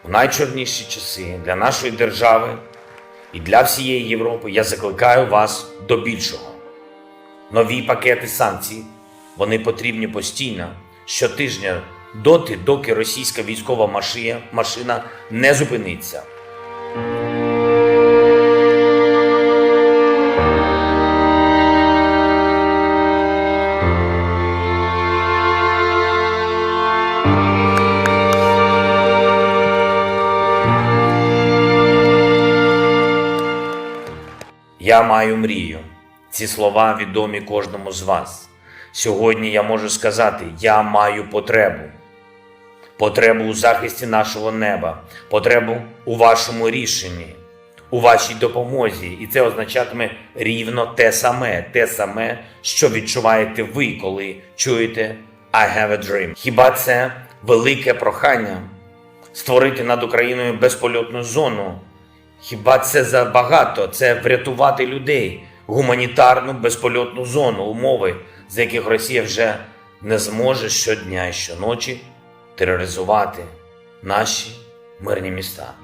В найчорніші часи для нашої держави і для всієї Європи я закликаю вас до більшого. Нові пакети санкцій, вони потрібні постійно, щотижня, доки російська військова машина не зупиниться. Я маю мрію. Ці слова відомі кожному з вас. Сьогодні я можу сказати, я маю потребу. Потребу у захисті нашого неба, потребу у вашому рішенні, у вашій допомозі. І це означатиме рівно те саме, що відчуваєте ви, коли чуєте «I have a dream». Хіба це велике прохання створити над Україною безпольотну зону? Хіба це забагато? Це врятувати людей, гуманітарну безпольотну зону, умови, за яких Росія вже не зможе щодня і щоночі тероризувати наші мирні міста.